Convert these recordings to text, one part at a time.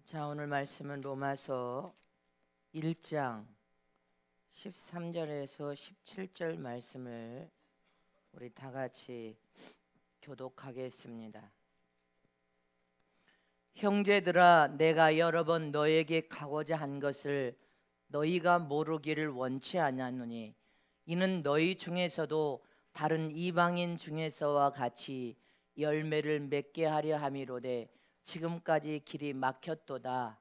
자, 오늘 말씀은 로마서 1장 13절에서 17절 말씀을 우리 다 같이 교독하겠습니다. 형제들아, 내가 여러 번 너에게 가고자 한 것을 너희가 모르기를 원치 아니하노니 이는 너희 중에서도 다른 이방인 중에서와 같이 열매를 맺게 하려 함이로되 지금까지 길이 막혔도다.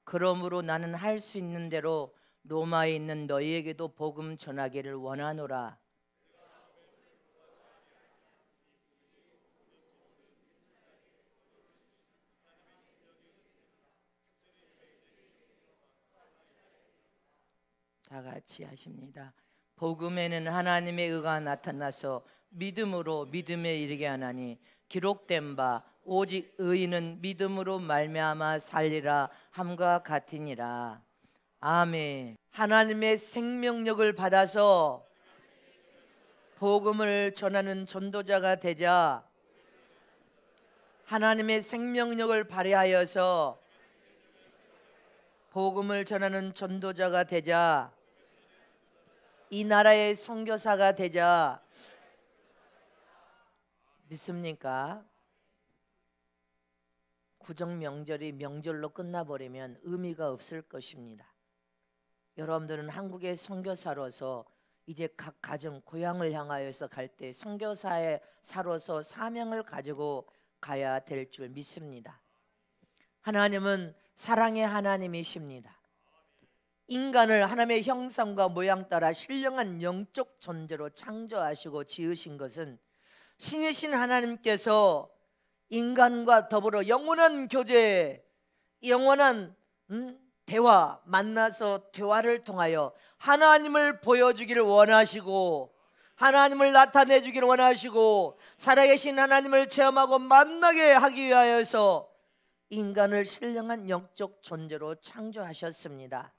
그러므로 나는 할 수 있는 대로 로마에 있는 너희에게도 복음 전하기를 원하노라. 다 같이 하십니다. 복음에는 하나님의 의가 나타나서 믿음으로 믿음에 이르게 하나니 기록된 바 오직 의인은 믿음으로 말미암아 살리라 함과 같으니라. 아멘. 하나님의 생명력을 받아서 복음을 전하는 전도자가 되자 하나님의 생명력을 발휘하여서 복음을 전하는 전도자가 되자 이 나라의 선교사가 되자 믿습니까? 구정 명절이 명절로 끝나버리면 의미가 없을 것입니다. 여러분들은 한국의 선교사로서 이제 각 가정 고향을 향하여서 갈 때 선교사의 사로서 사명을 가지고 가야 될 줄 믿습니다. 하나님은 사랑의 하나님이십니다. 인간을 하나님의 형상과 모양 따라 신령한 영적 존재로 창조하시고 지으신 것은 신이신 하나님께서 인간과 더불어 영원한 교제, 영원한 대화, 만나서 대화를 통하여 하나님을 보여주기를 원하시고 하나님을 나타내주기를 원하시고 살아계신 하나님을 체험하고 만나게 하기 위하여서 인간을 신령한 영적 존재로 창조하셨습니다.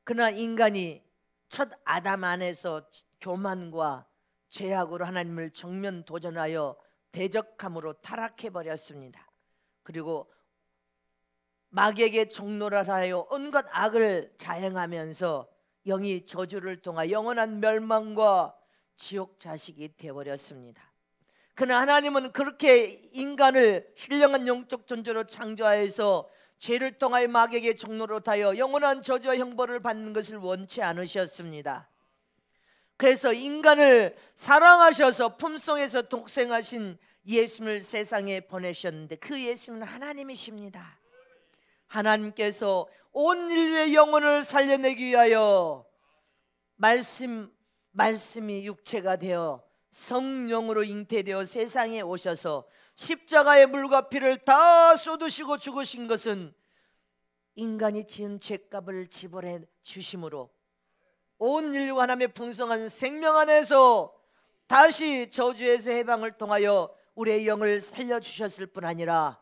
그러나 인간이 첫 아담 안에서 교만과 죄악으로 하나님을 정면 도전하여 대적함으로 타락해버렸습니다. 그리고 마귀에게 종노릇하여 온갖 악을 자행하면서 영이 저주를 통하 영원한 멸망과 지옥 자식이 되어버렸습니다. 그러나 하나님은 그렇게 인간을 신령한 영적 존재로 창조하여서 죄를 통하여 마귀에게 종노릇하여 영원한 저주와 형벌을 받는 것을 원치 않으셨습니다. 그래서 인간을 사랑하셔서 품속에서 독생하신 예수를 세상에 보내셨는데 그 예수는 하나님이십니다. 하나님께서 온 인류의 영혼을 살려내기 위하여 말씀이 육체가 되어 성령으로 잉태되어 세상에 오셔서 십자가의 물과 피를 다 쏟으시고 죽으신 것은 인간이 지은 죄값을 지불해 주심으로 온 인류가 하나님의 풍성한 생명 안에서 다시 저주에서 해방을 통하여 우리의 영을 살려주셨을 뿐 아니라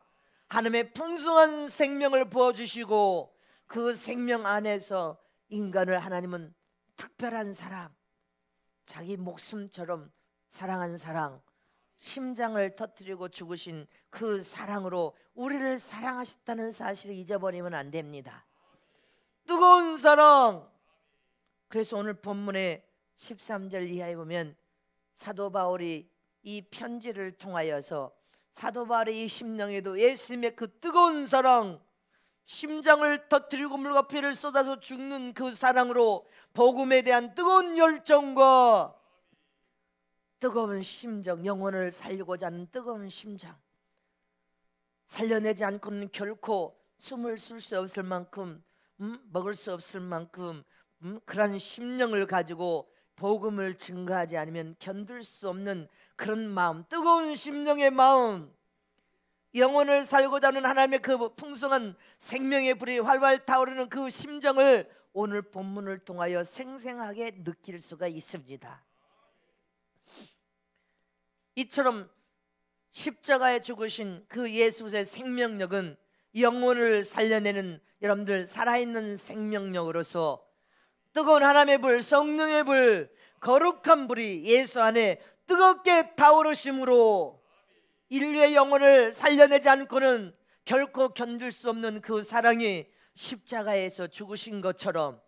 하나님의 풍성한 생명을 부어주시고 그 생명 안에서 인간을 하나님은 특별한 사랑, 자기 목숨처럼 사랑한 사랑, 심장을 터뜨리고 죽으신 그 사랑으로 우리를 사랑하셨다는 사실을 잊어버리면 안 됩니다. 뜨거운 사랑. 그래서 오늘 본문의 13절 이하에 보면 사도 바울이 이 편지를 통하여서 사도 바울의 이 심령에도 예수님의 그 뜨거운 사랑, 심장을 터뜨리고 물과 피를 쏟아서 죽는 그 사랑으로 복음에 대한 뜨거운 열정과 뜨거운 심정, 영혼을 살리고자 하는 뜨거운 심장, 살려내지 않고는 결코 숨을 쉴 수 없을 만큼 먹을 수 없을 만큼 그런 심령을 가지고 복음을 증거하지 않으면 견딜 수 없는 그런 마음, 뜨거운 심령의 마음, 영혼을 살고자 하는 하나님의 그 풍성한 생명의 불이 활활 타오르는 그 심정을 오늘 본문을 통하여 생생하게 느낄 수가 있습니다. 이처럼 십자가에 죽으신 그 예수의 생명력은 영혼을 살려내는 여러분들 살아있는 생명력으로서 뜨거운 하나님의 불, 성령의 불, 거룩한 불이 예수 안에 뜨겁게 타오르심으로 인류의 영혼을 살려내지 않고는 결코 견딜 수 없는 그 사랑이 십자가에서 죽으신 것처럼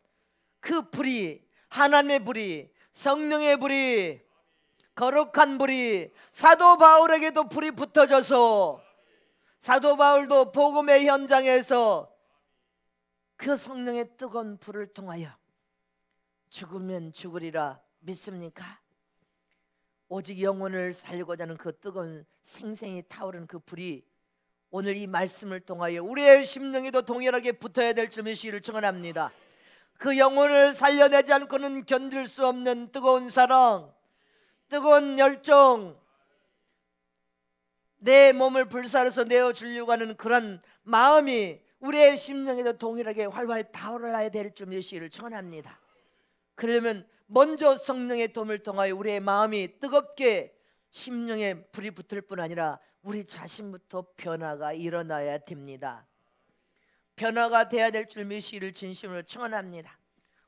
그 불이, 하나님의 불이, 성령의 불이, 거룩한 불이 사도 바울에게도 불이 붙어져서 사도 바울도 복음의 현장에서 그 성령의 뜨거운 불을 통하여 죽으면 죽으리라 믿습니까? 오직 영혼을 살리고자 하는 그 뜨거운 생생히 타오르는 그 불이 오늘 이 말씀을 통하여 우리의 심령에도 동일하게 붙어야 될 줄 믿으시기를 축원합니다. 그 영혼을 살려내지 않고는 견딜 수 없는 뜨거운 사랑, 뜨거운 열정, 내 몸을 불살라서 내어주려고 하는 그런 마음이 우리의 심령에도 동일하게 활활 타오르야 될 줄 믿으시기를 축원합니다. 그러려면 먼저 성령의 도움을 통하여 우리의 마음이 뜨겁게 심령에 불이 붙을 뿐 아니라 우리 자신부터 변화가 일어나야 됩니다. 변화가 돼야 될 줄 믿으시기를 진심으로 청원합니다.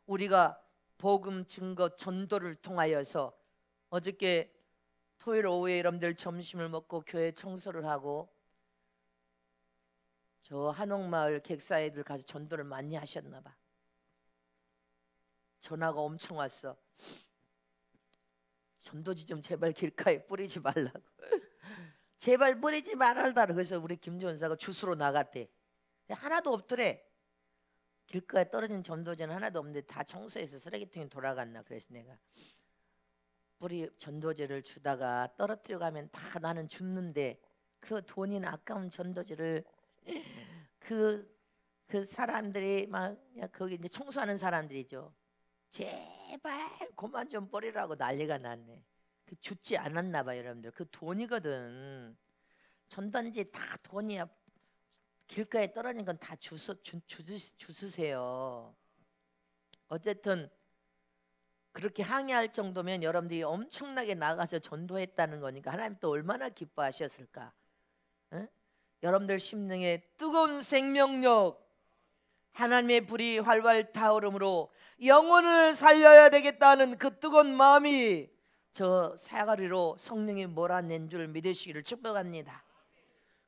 우리가 복음 증거 전도를 통하여서 어저께 토요일 오후에 여러분들 점심을 먹고 교회 청소를 하고 저 한옥마을 객사애들 가서 전도를 많이 하셨나 봐. 전화가 엄청 왔어. 전도지 좀 제발 길가에 뿌리지 말라고. 제발 뿌리지 말아라. 그래서 우리 김전사가 주스로 나갔대. 하나도 없더래. 길가에 떨어진 전도제는 하나도 없는데 다 청소해서 쓰레기통에 돌아갔나. 그래서 내가 뿌리 전도제를 주다가 떨어뜨려 가면 다 나는 죽는데 그 돈이나 아까운 전도제를 그 사람들이 막 거기 이제 청소하는 사람들이죠. 제발 그만 좀 뿌리라고 난리가 났네. 그 죽지 않았나 봐 여러분들. 그 돈이거든. 전단지 다 돈이야. 길가에 떨어진 건 다 주스세요. 어쨌든 그렇게 항의할 정도면 여러분들이 엄청나게 나가서 전도했다는 거니까 하나님 또 얼마나 기뻐하셨을까. 에? 여러분들 심령에 뜨거운 생명력, 하나님의 불이 활활 타오름으로 영혼을 살려야 되겠다는 그 뜨거운 마음이 저 사가리로 성령이 몰아낸 줄 믿으시기를 축복합니다.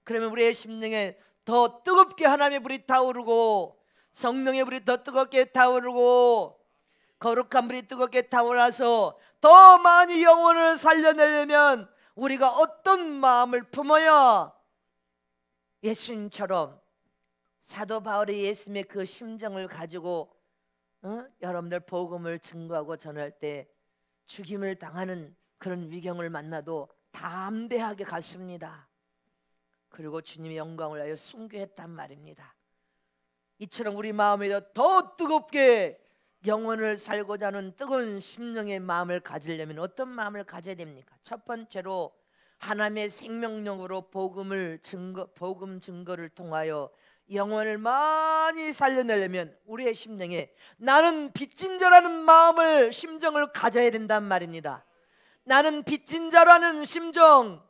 그러면 우리의 심령에 더 뜨겁게 하나님의 불이 타오르고 성령의 불이 더 뜨겁게 타오르고 거룩한 불이 뜨겁게 타올라서 더 많이 영혼을 살려내려면 우리가 어떤 마음을 품어야 예수님처럼 사도 바울이 예수님의 그 심정을 가지고 여러분들 복음을 증거하고 전할 때 죽임을 당하는 그런 위경을 만나도 담대하게 갔습니다. 그리고 주님의 영광을 위하여 순교했단 말입니다. 이처럼 우리 마음에도 더 뜨겁게 영혼을 살고자 하는 뜨거운 심령의 마음을 가지려면 어떤 마음을 가져야 됩니까? 첫 번째로 하나님의 생명력으로 복음 증거를 통하여 영혼을 많이 살려내려면 우리의 심령에 나는 빚진 자라는 마음을 심정을 가져야 된단 말입니다. 나는 빚진 자라는 심정,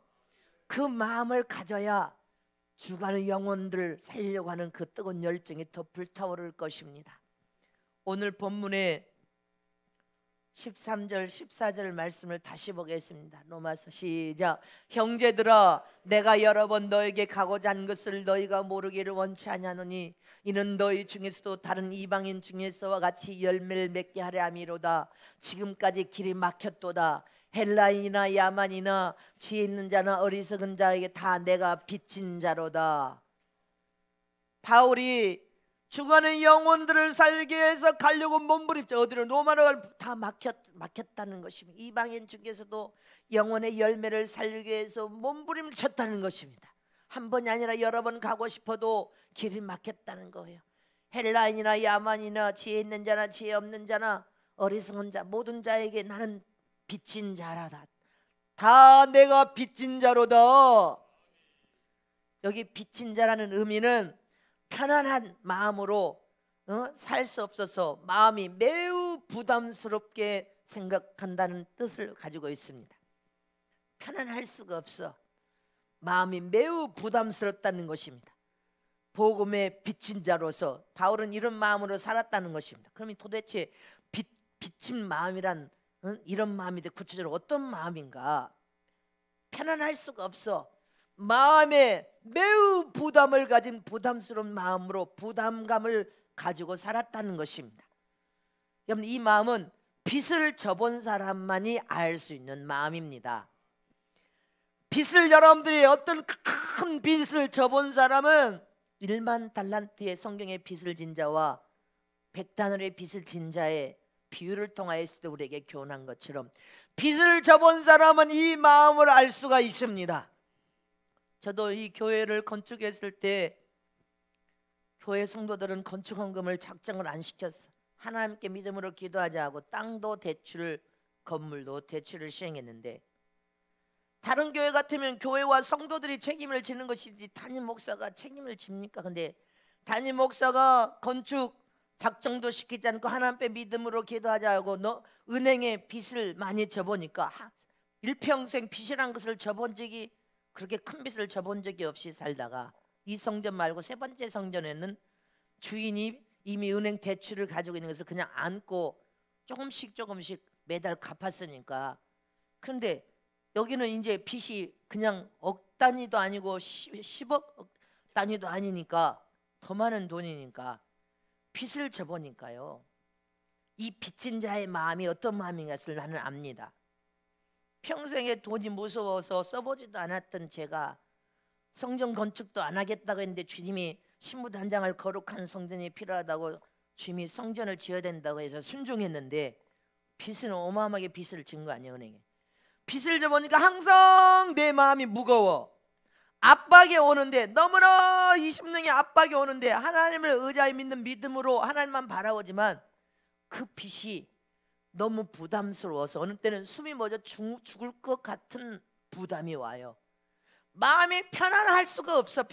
그 마음을 가져야 죽어가는 영혼들을 살려고 하는 그 뜨거운 열정이 더 불타오를 것입니다. 오늘 본문의 13절 14절 말씀을 다시 보겠습니다. 로마서 시작. 형제들아 내가 여러 번 너에게 가고자 한 것을 너희가 모르기를 원치 아니하노니 이는 너희 중에서도 다른 이방인 중에서와 같이 열매를 맺게 하려 함이로다. 지금까지 길이 막혔도다. 헬라인이나 야만이나 지혜 있는 자나 어리석은 자에게 다 내가 빚진 자로다. 바울이 죽어가는 영혼들을 살기 위해서 가려고 몸부림쳐 어디로 로마로 다 막혔다는 것입니다. 이방인 중에서도 영혼의 열매를 살리기 위해서 몸부림쳤다는 것입니다. 한 번이 아니라 여러 번 가고 싶어도 길이 막혔다는 거예요. 헬라인이나 야만이나 지혜 있는 자나 지혜 없는 자나 어리석은 자 모든 자에게 나는 빚진 자라다. 다 내가 빚진 자로다. 여기 빚진 자라는 의미는 편안한 마음으로 살 수 없어서 마음이 매우 부담스럽게 생각한다는 뜻을 가지고 있습니다. 편안할 수가 없어. 마음이 매우 부담스럽다는 것입니다. 복음의 빚진 자로서 바울은 이런 마음으로 살았다는 것입니다. 그러면 도대체 빚진 마음이란 응? 이런 마음인데 구체적으로 어떤 마음인가? 편안할 수가 없어. 마음에 매우 부담을 가진 부담스러운 마음으로 부담감을 가지고 살았다는 것입니다. 여러분, 이 마음은 빚을 져본 사람만이 알 수 있는 마음입니다. 빚을, 여러분들이 어떤 큰 빚을 져본 사람은 1만 달란트의 성경의 빚을 진 자와 100다너리의 빚을 진 자의 비유를 통하여서 우리에게 교훈한 것처럼 빚을 져본 사람은 이 마음을 알 수가 있습니다. 저도 이 교회를 건축했을 때 교회 성도들은 건축헌금을 작정을 안 시켰어. 하나님께 믿음으로 기도하자 하고 땅도 대출을, 건물도 대출을 시행했는데, 다른 교회 같으면 교회와 성도들이 책임을 지는 것이지 담임 목사가 책임을 집니까? 근데 담임 목사가 건축 작정도 시키지 않고 하나님께 믿음으로 기도하자 하고 은행에 빚을 많이 져보니까 일평생 빚이란 것을 져본 적이, 그렇게 큰 빚을 져본 적이 없이 살다가 이 성전 말고 세 번째 성전에는 주인이 이미 은행 대출을 가지고 있는 것을 그냥 안고 조금씩 매달 갚았으니까. 그런데 여기는 이제 빚이 그냥 억 단위도 아니고 10억 단위도 아니니까, 더 많은 돈이니까 빚을 져보니까요, 이 빚진 자의 마음이 어떤 마음인가를 나는 압니다. 평생에 돈이 무서워서 써보지도 않았던 제가 성전 건축도 안 하겠다고 했는데 주님이 신부단장할 거룩한 성전이 필요하다고 주님이 성전을 지어야 된다고 해서 순종했는데, 빚은 어마어마하게 빚을 진 거 아니에요. 은행에 빚을 져보니까 항상 내 마음이 무거워. 압박이 오는데, 너무나 20년의 압박이 오는데 하나님을 의지하여 믿는 믿음으로 하나님만 바라보지만 그 빚이 너무 부담스러워서 어느 때는 숨이 멎어 죽을 것 같은 부담이 와요. 마음이 편안할 수가 없어.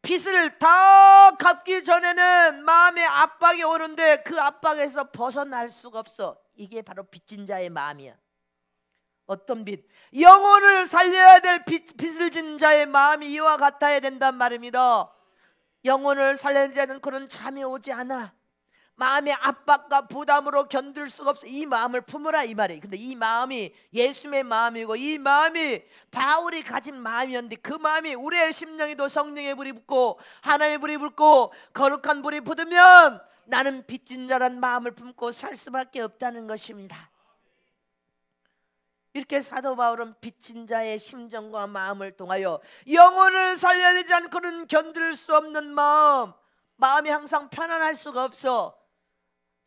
빚을 다 갚기 전에는 마음에 압박이 오는데 그 압박에서 벗어날 수가 없어. 이게 바로 빚진 자의 마음이야. 어떤 빚? 영혼을 살려야 될 빚을 진 자의 마음이 이와 같아야 된단 말입니다. 영혼을 살려야 되는 그런 잠이 오지 않아. 마음의 압박과 부담으로 견딜 수가 없어. 이 마음을 품으라 이 말이에요. 근데 이 마음이 예수님의 마음이고 이 마음이 바울이 가진 마음이었는데, 그 마음이 우리의 심령에도 성령의 불이 붙고 하나님의 불이 붙고 거룩한 불이 붙으면 나는 빚진 자란 마음을 품고 살 수밖에 없다는 것입니다. 이렇게 사도 바울은 빚진 자의 심정과 마음을 통하여 영혼을 살려야 되지 않고는 견딜 수 없는 마음이 항상 편안할 수가 없어.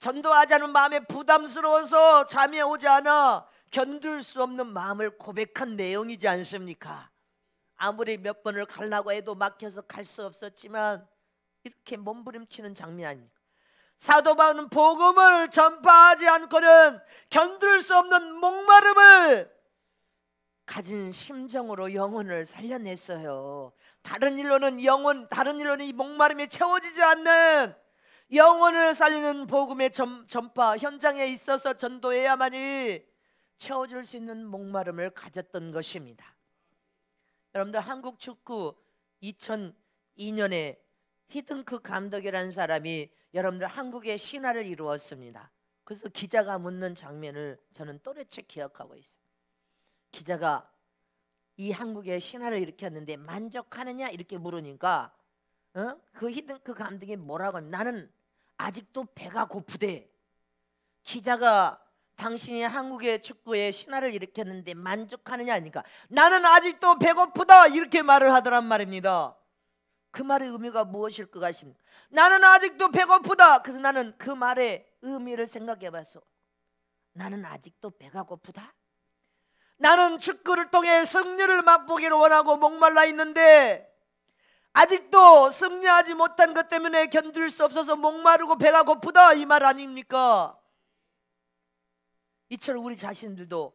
전도하자는 마음에 부담스러워서 잠이 오지 않아. 견딜 수 없는 마음을 고백한 내용이지 않습니까? 아무리 몇 번을 가려고 해도 막혀서 갈 수 없었지만 이렇게 몸부림치는 장면 아닙니까? 사도 바울은 복음을 전파하지 않고는 견딜 수 없는 목마름을 가진 심정으로 영혼을 살려냈어요. 다른 일로는 이 목마름이 채워지지 않는, 영혼을 살리는 복음의 전파 현장에 있어서 전도해야만이 채워줄 수 있는 목마름을 가졌던 것입니다. 여러분들, 한국 축구 2002년에 히든크 감독이라는 사람이 여러분들 한국의 신화를 이루었습니다. 그래서 기자가 묻는 장면을 저는 또렷이 기억하고 있어요. 기자가 이 한국의 신화를 일으켰는데 만족하느냐 이렇게 물으니까 그 히든크 감독이 뭐라고 하면, 나는 아직도 배가 고프대. 기자가 당신이 한국의 축구에 신화를 일으켰는데 만족하느냐 하니까 나는 아직도 배고프다 이렇게 말을 하더란 말입니다. 그 말의 의미가 무엇일 것 같습니까? 나는 아직도 배고프다. 그래서 나는 그 말의 의미를 생각해 봤어. 나는 아직도 배가 고프다. 나는 축구를 통해 승리를 맛보기를 원하고 목말라 있는데 아직도 승리하지 못한 것 때문에 견딜 수 없어서 목마르고 배가 고프다, 이 말 아닙니까? 이처럼 우리 자신들도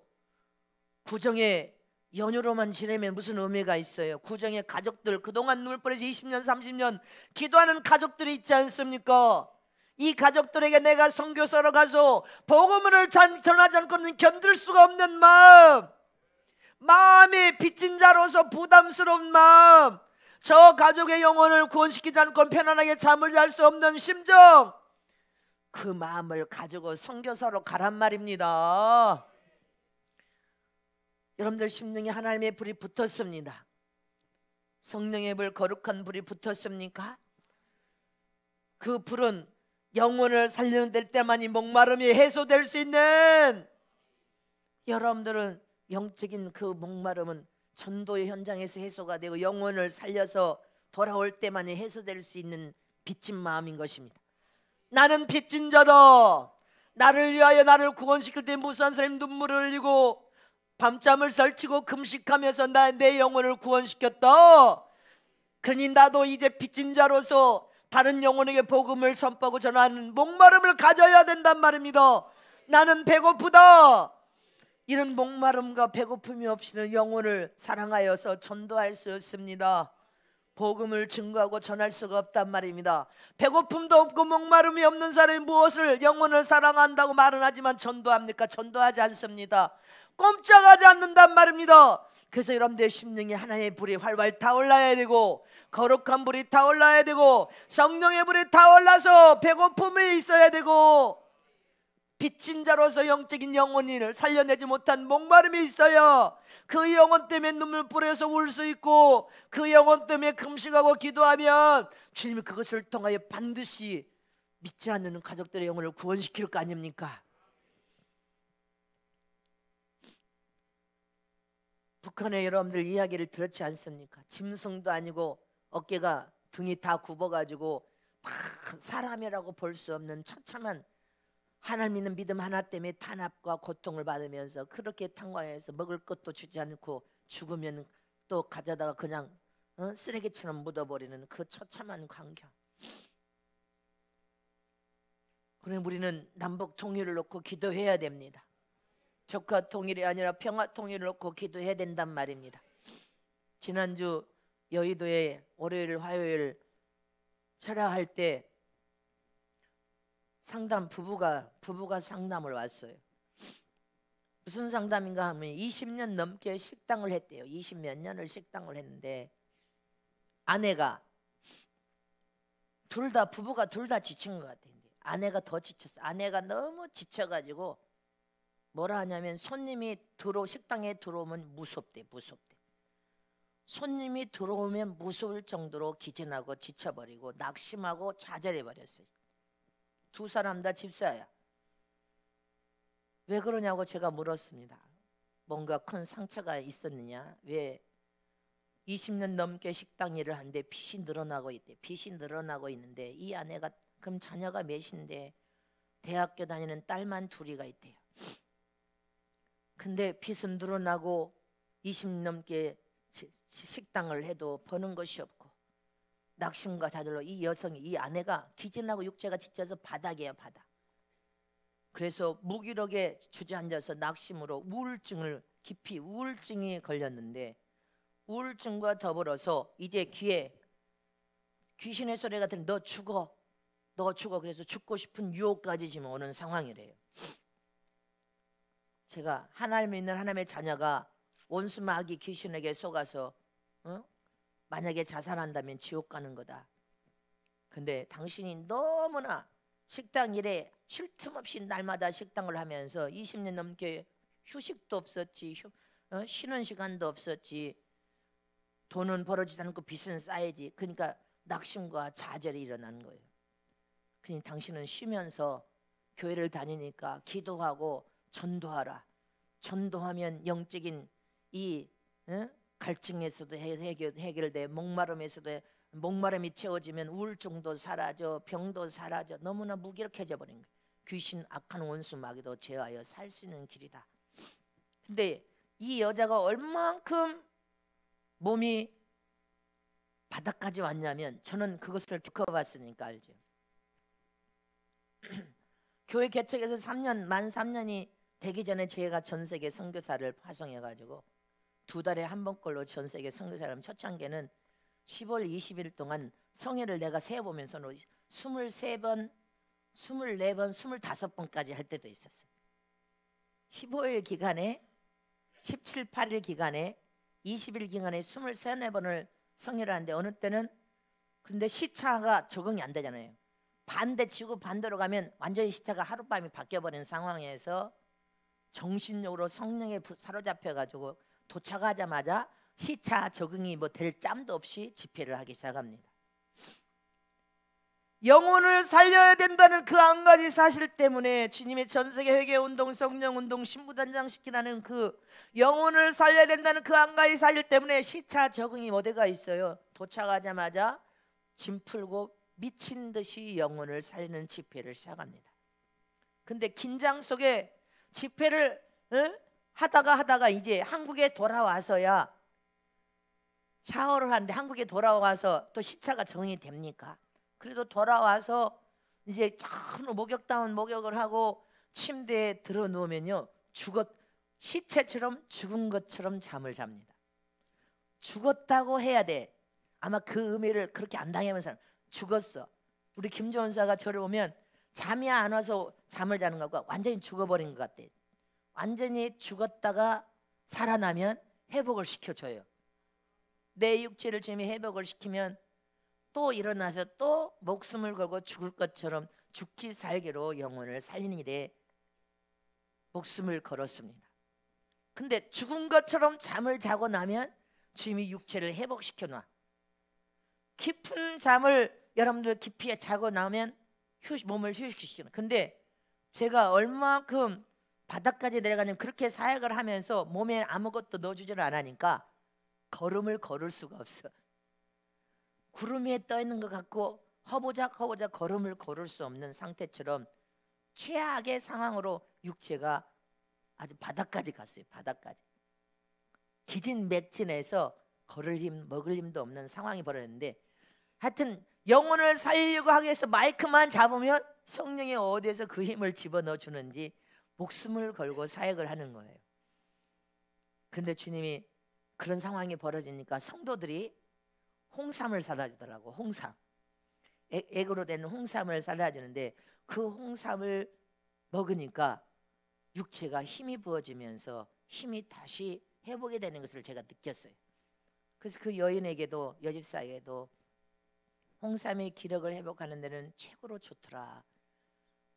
구정의 연휴로만 지내면 무슨 의미가 있어요? 구정의 가족들, 그동안 눈물 뿌려서 20년 30년 기도하는 가족들이 있지 않습니까? 이 가족들에게 내가 선교사로 가서 복음을 전하지 않고는 견딜 수가 없는 마음이 빚진 자로서 부담스러운 마음, 저 가족의 영혼을 구원시키지 않고 편안하게 잠을 잘 수 없는 심정, 그 마음을 가지고 선교사로 가란 말입니다. 여러분들 심령에 하나님의 불이 붙었습니다. 성령의 불, 거룩한 불이 붙었습니까? 그 불은 영혼을 살려낼 때만이 목마름이 해소될 수 있는, 여러분들은 영적인 그 목마름은 전도의 현장에서 해소가 되고 영혼을 살려서 돌아올 때만이 해소될 수 있는 빚진 마음인 것입니다. 나는 빚진 자다. 나를 위하여 나를 구원시킬 때 무수한 사람이 눈물을 흘리고 밤잠을 설치고 금식하면서 내 영혼을 구원시켰다. 그러니 나도 이제 빚진 자로서 다른 영혼에게 복음을 선포하고 전하는 목마름을 가져야 된단 말입니다. 나는 배고프다. 이런 목마름과 배고픔이 없이는 영혼을 사랑하여서 전도할 수 없습니다. 복음을 증거하고 전할 수가 없단 말입니다. 배고픔도 없고 목마름이 없는 사람이 무엇을 영혼을 사랑한다고 말은 하지만 전도합니까? 전도하지 않습니다. 꼼짝하지 않는단 말입니다. 그래서 여러분들의 심령에 하나님의 불이 활활 타올라야 되고 거룩한 불이 타올라야 되고 성령의 불이 타올라서 배고픔이 있어야 되고 빚진 자로서 영적인 영혼을 살려내지 못한 목마름이 있어야 그 영혼 때문에 눈물 뿌려서 울 수 있고 그 영혼 때문에 금식하고 기도하면 주님이 그것을 통하여 반드시 믿지 않는 가족들의 영혼을 구원시킬 거 아닙니까? 북한의 여러분들 이야기를 들었지 않습니까? 짐승도 아니고 어깨가 등이 다 굽어가지고 막 사람이라고 볼 수 없는 처참한 하나님 믿는 믿음 하나 때문에 탄압과 고통을 받으면서 그렇게 탄광해서 먹을 것도 주지 않고 죽으면 또 가져다가 그냥 쓰레기처럼 묻어버리는 그 처참한 광경. 그럼 우리는 남북 통일을 놓고 기도해야 됩니다. 적화 통일이 아니라 평화 통일을 놓고 기도해야 된단 말입니다. 지난주 여의도에 월요일 화요일 철야할 때 상담 부부가 상담을 왔어요. 무슨 상담인가 하면 20년 넘게 식당을 했대요. 20몇 년을 식당을 했는데 아내가 부부가 둘 다 지친 것 같아요. 아내가 더 지쳤어. 아내가 너무 지쳐가지고 뭐라 하냐면 손님이 식당에 들어오면 무섭대. 손님이 들어오면 무서울 정도로 기진하고 지쳐버리고 낙심하고 좌절해버렸어요. 두 사람 다 집사야. 왜 그러냐고 제가 물었습니다. 뭔가 큰 상처가 있었느냐? 왜 20년 넘게 식당 일을 하는데 빚이 늘어나고 있대. 빚이 늘어나고 있는데 이 아내가 그럼 자녀가 몇인데 대학교 다니는 딸만 둘이가 있대요. 근데 빚은 늘어나고 20년 넘게 식당을 해도 버는 것이 없고 낙심과 좌절로 이 여성이 이 아내가 기진하고 육체가 지쳐서 바닥이에요. 바닥. 그래서 무기력에 주저앉아서 낙심으로 깊이 우울증이 걸렸는데 우울증과 더불어서 이제 귀에 귀신의 소리가 들리면 너 죽어. 그래서 죽고 싶은 유혹까지 지금 오는 상황이래요. 제가 하나님 믿는 하나님의 자녀가 원수 마귀 귀신에게 속아서 만약에 자살한다면 지옥 가는 거다. 근데 당신이 너무나 식당 일에 쉴 틈 없이 날마다 식당을 하면서 20년 넘게 휴식도 없었지, 쉬는 시간도 없었지, 돈은 벌어지지 않고 빚은 쌓이지. 그러니까 낙심과 좌절이 일어나는 거예요. 그러니 당신은 쉬면서 교회를 다니니까 기도하고 전도하라. 전도하면 영적인 이 갈증에서도 해결돼, 목마름에서도 목마름이 채워지면 우울증도 사라져, 병도 사라져. 너무나 무기력해져 버린 거예요. 귀신 악한 원수 마귀도 제어하여 살 수 있는 길이다. 근데 이 여자가 얼만큼 몸이 바닥까지 왔냐면 저는 그것을 겪어봤으니까 알죠. 교회 개척해서 만 3년이 되기 전에 저희가 전 세계 선교사를 파송해가지고 2달에 한 번꼴로 전 세계 선교사를 하면 초창기에는 10월 20일 동안 성회를 내가 세어보면서 23번, 24번, 25번까지 할 때도 있었어요. 15일 기간에 17, 8일 기간에 20일 기간에 23번을 성회를 하는데 어느 때는 근데 시차가 적응이 안 되잖아요. 반대 지구 반대로 가면 완전히 시차가 하룻밤이 바뀌어버린 상황에서 정신적으로 성령에 사로잡혀가지고 도착하자마자 시차 적응이 뭐 될 짬도 없이 집회를 하기 시작합니다. 영혼을 살려야 된다는 그 한 가지 사실 때문에 주님의 전세계 회개운동, 성령운동, 신부단장시키라는 그 영혼을 살려야 된다는 그 한 가지 사실 때문에 시차 적응이 어디가 있어요? 도착하자마자 짐 풀고 미친 듯이 영혼을 살리는 집회를 시작합니다. 근데 긴장 속에 집회를 하다가 이제 한국에 돌아와서야 샤워를 하는데 한국에 돌아와서 또 시차가 적응이 됩니까? 그래도 돌아와서 이제 참 목욕다운 목욕을 하고 침대에 들어 누우면요 시체처럼 죽은 것처럼 잠을 잡니다. 죽었다고 해야 돼. 아마 그 의미를 그렇게 안 당해본 사람 죽었어. 우리 김조원사가 저를 보면 잠이 안 와서 잠을 자는 것과 완전히 죽어버린 것 같아. 완전히 죽었다가 살아나면 회복을 시켜줘요. 내 육체를 주님이 회복을 시키면 또 일어나서 또 목숨을 걸고 죽을 것처럼 죽기 살기로 영혼을 살리는 일에 목숨을 걸었습니다. 근데 죽은 것처럼 잠을 자고 나면 주님이 육체를 회복시켜 놔. 깊은 잠을 여러분들 깊이 자고 나면 몸을 휴식시키는. 근데 제가 얼마큼 바닥까지 내려가냐면 그렇게 사역을 하면서 몸에 아무것도 넣어주지를 않으니까 걸음을 걸을 수가 없어. 구름 위에 떠 있는 것 같고 허보작 걸음을 걸을 수 없는 상태처럼 최악의 상황으로 육체가 아주 바닥까지 갔어요. 바닥까지. 기진맥진해서 걸을 힘 먹을 힘도 없는 상황이 벌어졌는데 하여튼 영혼을 살리려고 하기 위해서 마이크만 잡으면 성령이 어디에서 그 힘을 집어넣어 주는지 목숨을 걸고 사역을 하는 거예요. 그런데 주님이 그런 상황이 벌어지니까 성도들이 홍삼을 사다 주더라고. 홍삼. 액으로 된 홍삼을 사다 주는데 그 홍삼을 먹으니까 육체가 힘이 부어지면서 힘이 다시 회복이 되는 것을 제가 느꼈어요. 그래서 그 여인에게도 여집사에게도 홍삼의 기력을 회복하는 데는 최고로 좋더라.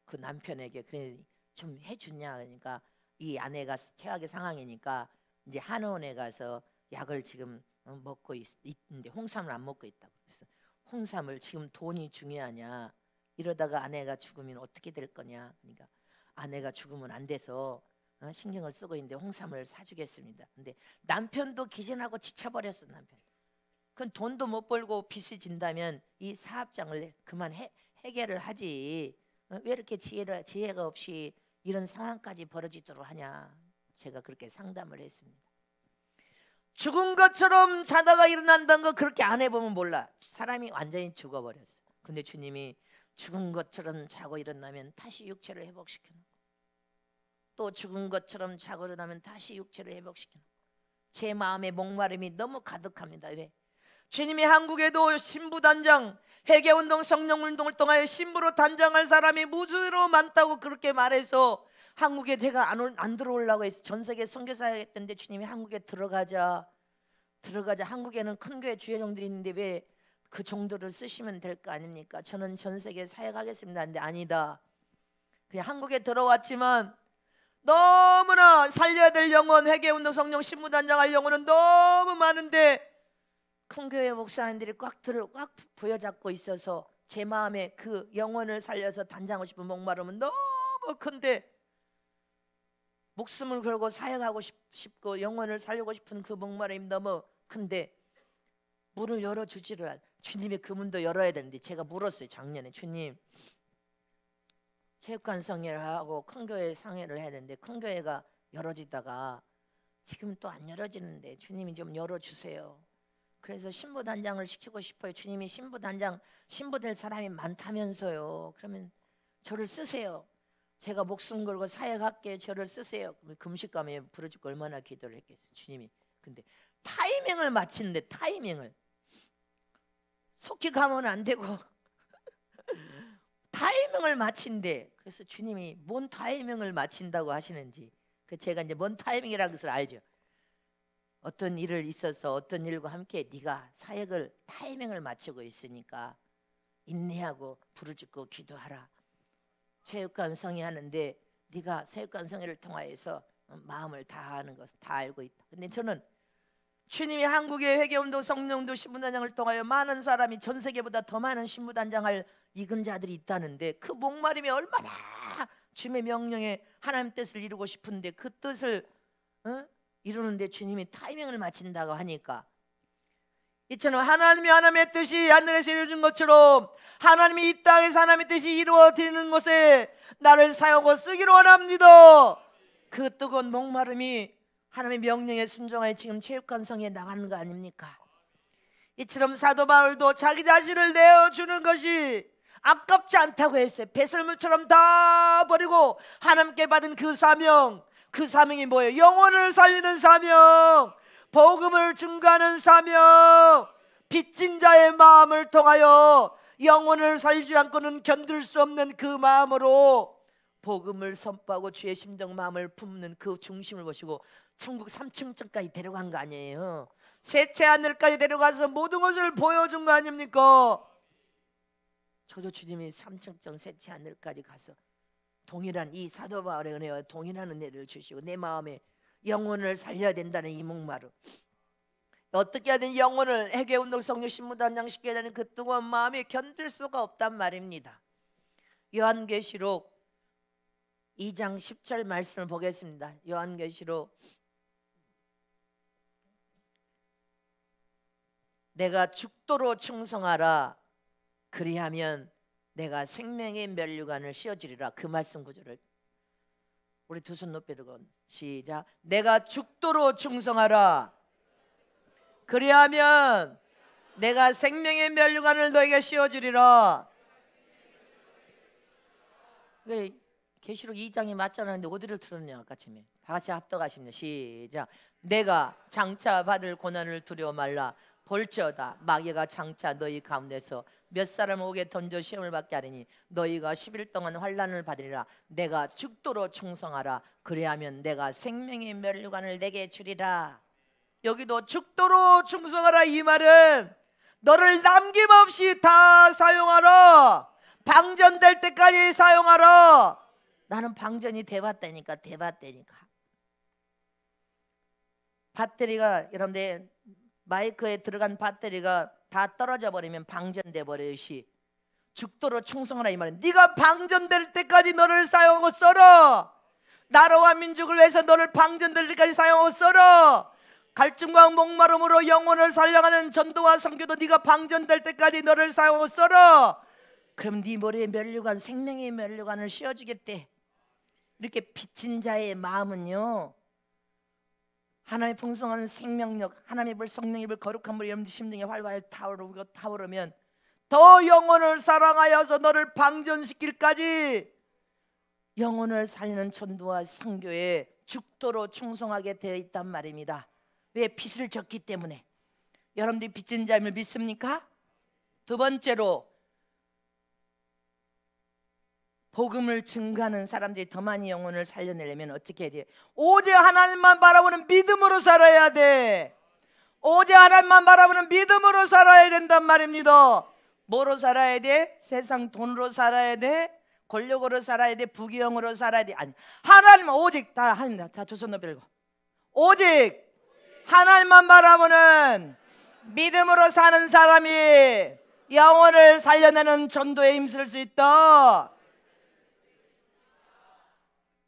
그 남편에게 그래 좀 해주냐 그러니까 이 아내가 최악의 상황이니까 이제 한의원에 가서 약을 지금 먹고 있는데 홍삼을 안 먹고 있다고. 그래서 홍삼을 지금 돈이 중요하냐 이러다가 아내가 죽으면 어떻게 될 거냐. 그러니까 아내가 죽으면 안 돼서 신경을 쓰고 있는데 홍삼을 사주겠습니다. 근데 남편도 기진하고 지쳐버렸어. 남편. 그건 돈도 못 벌고 빚이 진다면 이 사업장을 그만 해결을 하지. 왜 이렇게 지혜가 없이 이런 상황까지 벌어지도록 하냐. 제가 그렇게 상담을 했습니다. 죽은 것처럼 자다가 일어난다는 거 그렇게 안 해보면 몰라. 사람이 완전히 죽어버렸어. 근데 주님이 죽은 것처럼 자고 일어나면 다시 육체를 회복시켜놓고 또 죽은 것처럼 자고 일어나면 다시 육체를 회복시켜놓고 제 마음의 목마름이 너무 가득합니다. 왜? 주님이 한국에도 신부단장 회개운동 성령운동을 통하여 신부로 단장할 사람이 무수로 많다고 그렇게 말해서 한국에 제가 안 들어오려고 해서 전 세계 선교사 했던데 주님이 한국에 들어가자. 한국에는 큰 교회 주회종들이 있는데 왜 그 정도를 쓰시면 될 거 아닙니까? 저는 전 세계 사역하겠습니다. 근데 아니다. 그냥 한국에 들어왔지만 너무나 살려야 될 영혼 회개운동 성령 신부단장할 영혼은 너무 많은데 큰 교회 목사님들이 꽉 부여잡고 있어서 제 마음에 그 영혼을 살려서 단장하고 싶은 목마름은 너무 큰데 목숨을 걸고 사역하고 싶고 영혼을 살리고 싶은 그 목마름이 너무 큰데 문을 열어주지를 않아요. 주님이 그 문도 열어야 되는데 제가 물었어요. 작년에 주님 체육관 성회를 하고 큰 교회 상회를 해야 되는데 큰 교회가 열어지다가 지금 또 안 열어지는데 주님이 좀 열어주세요. 그래서 신부단장을 시키고 싶어요. 주님이 신부단장 신부 될 사람이 많다면서요. 그러면 저를 쓰세요. 제가 목숨 걸고 사역할게. 저를 쓰세요. 금식감에 부르짖고 얼마나 기도를 했겠어요. 주님이. 근데 타이밍을 맞추는데 타이밍을 속히 가면 안 되고 타이밍을 맞춘대. 그래서 주님이 뭔 타이밍을 맞춘다고 하시는지 제가 이제 뭔 타이밍이라는 것을 알죠. 어떤 일을 있어서 어떤 일과 함께 네가 사역을 타이밍을 맞추고 있으니까 인내하고 부르짖고 기도하라. 체육관 성의하는데 네가 체육관 성의를 통하여서 마음을 다하는 것을 다 알고 있다. 근데 저는 주님이 한국의 회개운동 성령도 신부단장을 통하여 많은 사람이 전 세계보다 더 많은 신부단장을 이끈 자들이 있다는데 그 목마름이 얼마나 주님의 명령에 하나님 뜻을 이루고 싶은데 그 뜻을 이루는데 주님이 타이밍을 맞춘다고 하니까 이처럼 하나님의 뜻이 하늘에서 이루어진 것처럼 하나님이 이 땅에서 하나님의 뜻이 이루어지는 것에 나를 사용하고 쓰기로 원합니다. 그 뜨거운 목마름이 하나님의 명령에 순종하여 지금 체육관성에 나가는 거 아닙니까? 이처럼 사도 바울도 자기 자신을 내어주는 것이 아깝지 않다고 했어요. 배설물처럼 다 버리고 하나님께 받은 그 사명이 뭐예요? 영혼을 살리는 사명, 복음을 증거하는 사명, 빚진 자의 마음을 통하여 영혼을 살리지 않고는 견딜 수 없는 그 마음으로 복음을 선포하고 주의 심정 마음을 품는 그 중심을 보시고 천국 3층까지 데려간 거 아니에요? 셋째 하늘까지 데려가서 모든 것을 보여준 거 아닙니까? 저도 주님이 3층 셋째 하늘까지 가서 동일한 이 사도 바울의 은혜와 동일한 은혜를 주시고 내 마음에 영혼을 살려야 된다는 이 목마름, 어떻게 하든 영혼을 회개운동 성령 신부단장 시켜야 되는 그 뜨거운 마음이 견딜 수가 없단 말입니다. 요한계시록 2장 10절 말씀을 보겠습니다. 요한계시록 내가 죽도록 충성하라 그리하면 내가 생명의 면류관을 씌워주리라. 그 말씀 구절을 우리 두 손 높이 들고 시작. 내가 죽도록 충성하라 그리하면 내가 생명의 면류관을 너에게 씌워주리라. 계시록 2장이 맞잖아요. 근데 어디를 틀었냐 아까 처음에. 다 같이 합독하십니다. 시작. 내가 장차 받을 고난을 두려워 말라. 볼지어다 마귀가 장차 너희 가운데서 몇 사람을 옥에 던져 시험을 받게 하리니 너희가 10일 동안 환난을 받으리라. 내가 죽도록 충성하라 그리하면 내가 생명의 면류관을 내게 주리라. 여기도 죽도록 충성하라 이 말은 너를 남김없이 다 사용하라. 방전될 때까지 사용하라. 나는 방전이 돼봤다니까. 배터리가 여러분들 마이크에 들어간 배터리가 다 떨어져 버리면 방전돼 버리듯이 죽도록 충성하라 이 말은 네가 방전될 때까지 너를 사용하고 써라. 나라와 민족을 위해서 너를 방전될 때까지 사용하고 써라. 갈증과 목마름으로 영혼을 살려가는 전도와 선교도 네가 방전될 때까지 너를 사용하고 써라. 그럼 네 머리에 면류관, 생명의 면류관을 씌워주겠대. 이렇게 빚진 자의 마음은요, 하나님의 풍성한 생명력, 하나님의 불, 성령의 불, 거룩한 불이 여러분들 심령에 활활 타오르면 더 영혼을 사랑하여서 너를 방전시킬까지 영혼을 살리는 전도와 선교에 죽도록 충성하게 되어 있단 말입니다. 왜? 빚을 졌기 때문에. 여러분들이 빚진 자임을 믿습니까? 두 번째로 복음을 증거하는 사람들이 더 많이 영혼을 살려내려면 어떻게 해야 돼? 오직 하나님만 바라보는 믿음으로 살아야 돼. 오직 하나님만 바라보는 믿음으로 살아야 된단 말입니다. 뭐로 살아야 돼? 세상 돈으로 살아야 돼? 권력으로 살아야 돼? 부귀영으로 살아야 돼? 아니, 하나님만 오직 다 두 손 높이 들고 오직 하나님만 바라보는 믿음으로 사는 사람이 영혼을 살려내는 전도에 힘쓸 수 있다.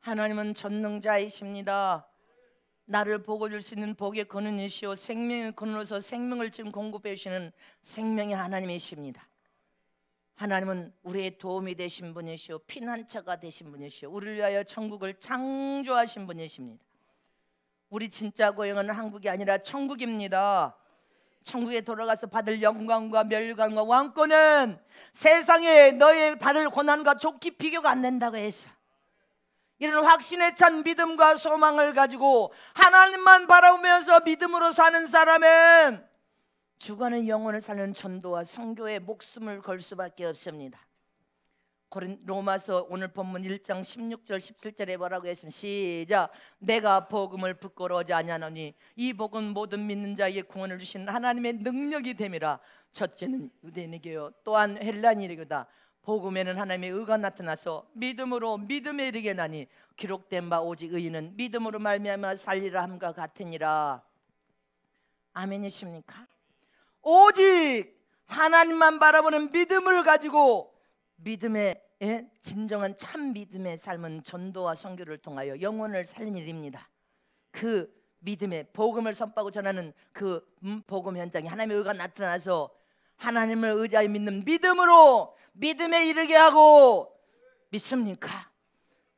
하나님은 전능자이십니다. 나를 복을 줄 수 있는 복의 근원이시오 생명의 근원으로서 생명을 지금 공급해 주시는 생명의 하나님이십니다. 하나님은 우리의 도움이 되신 분이시오 피난처가 되신 분이시오 우리를 위하여 천국을 창조하신 분이십니다. 우리 진짜 고향은 한국이 아니라 천국입니다. 천국에 돌아가서 받을 영광과 면류관과 왕권은 세상에 너의 받을 고난과 족기 비교가 안 된다고 해서 이런 확신에 찬 믿음과 소망을 가지고 하나님만 바라보면서 믿음으로 사는 사람은 죽어가는 영혼을 살리는 전도와 선교에 목숨을 걸 수밖에 없습니다. 로마서 오늘 본문 1장 16절 17절에 뭐라고 했으면 시작. 내가 복음을 부끄러워하지 아니하노니 이 복음 모든 믿는 자에게 구원을 주신 하나님의 능력이 됨이라. 첫째는 유대인에게요 또한 헬라인에게다. 복음에는 하나님의 의가 나타나서 믿음으로 믿음에 이르게 나니 기록된 바 오직 의인은 믿음으로 말미암아 살리라 함과 같으니라. 아멘이십니까? 오직 하나님만 바라보는 믿음을 가지고 믿음의 진정한 참 믿음의 삶은 전도와 선교를 통하여 영혼을 살린 일입니다. 그 믿음의 복음을 선포하고 전하는 그 복음 현장에 하나님의 의가 나타나서 하나님을 의지하여 믿는 믿음으로 믿음에 이르게 하고, 믿습니까?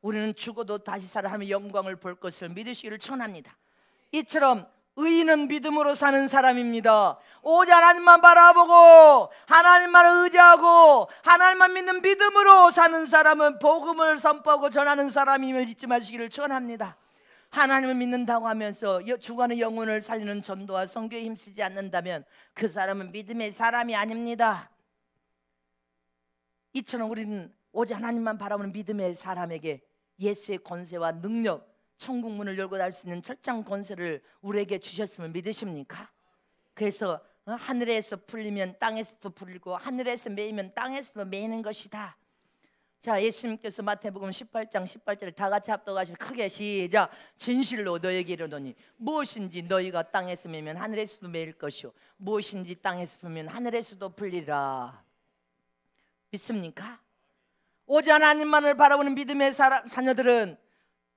우리는 죽어도 다시 살아 하나님의 영광을 볼 것을 믿으시기를 축원합니다. 이처럼 의인은 믿음으로 사는 사람입니다. 오직 하나님만 바라보고 하나님만 의지하고 하나님만 믿는 믿음으로 사는 사람은 복음을 선포하고 전하는 사람임을 잊지 마시기를 축원합니다. 하나님을 믿는다고 하면서 죽어가는 영혼을 살리는 전도와 선교에 힘쓰지 않는다면 그 사람은 믿음의 사람이 아닙니다. 이처럼 우리는 오직 하나님만 바라보는 믿음의 사람에게 예수의 권세와 능력, 천국 문을 열고 닫을 수 있는 철장 권세를 우리에게 주셨음을 믿으십니까? 그래서 하늘에서 풀리면 땅에서도 풀리고 하늘에서 매이면 땅에서도 매이는 것이다. 자, 예수님께서 마태복음 18장 18절에 다 같이 합독하시면 크게 시작. 진실로 너에게 이르노니 무엇인지 너희가 땅에서 매면 하늘에서도 매일 것이요 무엇인지 땅에서 풀면 하늘에서도 풀리라. 믿습니까? 오직 하나님만을 바라보는 믿음의 자녀들은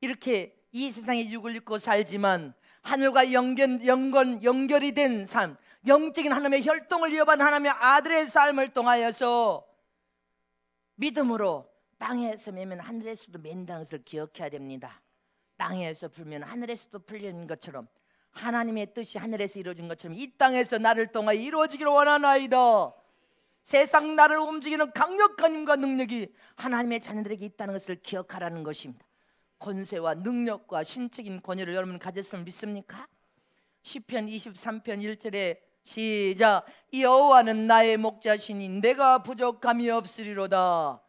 이렇게 이 세상에 육을 입고 살지만 하늘과 연결이 된 삶, 영적인 하나님의 혈통을 이어받은 하나님의 아들의 삶을 통하여서 믿음으로 땅에서 매면 하늘에서도 맨다는 것을 기억해야 됩니다. 땅에서 풀면 하늘에서도 풀리는 것처럼 하나님의 뜻이 하늘에서 이루어진 것처럼 이 땅에서 나를 통하여 이루어지기를 원하나이다. 세상 나를 움직이는 강력한 힘과 능력이 하나님의 자녀들에게 있다는 것을 기억하라는 것입니다. 권세와 능력과 신적인 권위를 여러분 가졌으면 믿습니까? 시편 23편 1절에 시작. 여호와는 나의 목자시니 내가 부족함이 없으리로다.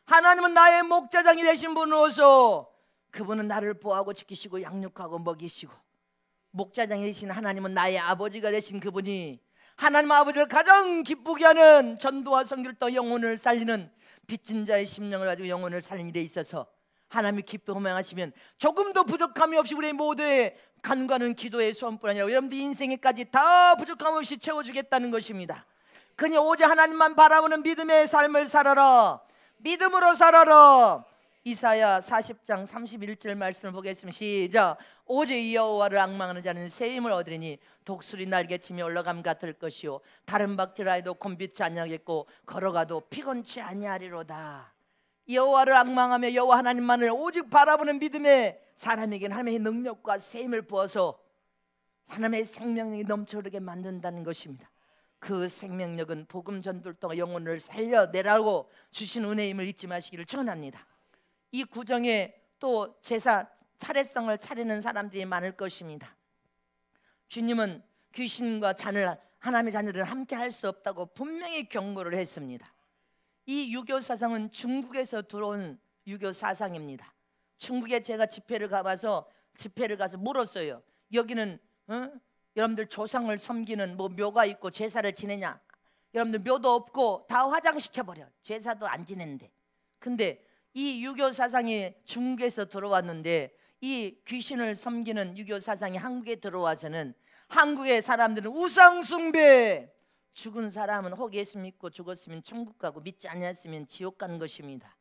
하나님은 나의 목자장이 되신 분으로서 그분은 나를 보호하고 지키시고 양육하고 먹이시고, 목자장이 되신 하나님은 나의 아버지가 되신 그분이 하나님 아버지를 가장 기쁘게 하는 전도와 선교를 또 영혼을 살리는 빚진 자의 심령을 가지고 영혼을 살리는 일에 있어서 하나님이 기뻐 호명하시면 조금도 부족함이 없이 우리 모두의 간과는 기도의 소원뿐 아니라 여러분들 인생에까지 다 부족함 없이 채워주겠다는 것입니다. 그니 오직 하나님만 바라보는 믿음의 삶을 살아라. 믿음으로 살아라. 이사야 40장 31절 말씀을 보겠습니다. 시작. 오직 여호와를 앙망하는 자는 새 힘을 얻으리니 독수리 날개치며 올라감 같을 것이요 다른 박질을 해도 곤비치 아니하겠고 걸어가도 피곤치 아니하리로다. 여호와를 앙망하며 여호와 하나님만을 오직 바라보는 믿음의 사람에게는 하나님의 능력과 새 힘을 부어서 하나님의 생명력이 넘쳐흐르게 만든다는 것입니다. 그 생명력은 복음 전도를 통해 영혼을 살려내라고 주신 은혜임을 잊지 마시기를 축원합니다. 이 구정에 또 제사 차례상을 차리는 사람들이 많을 것입니다. 주님은 귀신과 하나님의 자녀들은 함께 할 수 없다고 분명히 경고를 했습니다. 이 유교 사상은 중국에서 들어온 유교 사상입니다. 중국에 제가 집회를 가서 물었어요. 여기는 여러분들 조상을 섬기는 묘가 있고 제사를 지내냐? 여러분들 묘도 없고 다 화장시켜버려. 제사도 안 지내는데. 근데 이 유교 사상이 중국에서 들어왔는데 이 귀신을 섬기는 유교 사상이 한국에 들어와서는 한국의 사람들은 우상 숭배, 죽은 사람은 혹 예수 믿고 죽었으면 천국 가고 믿지 않았으면 지옥 가는 것입니다.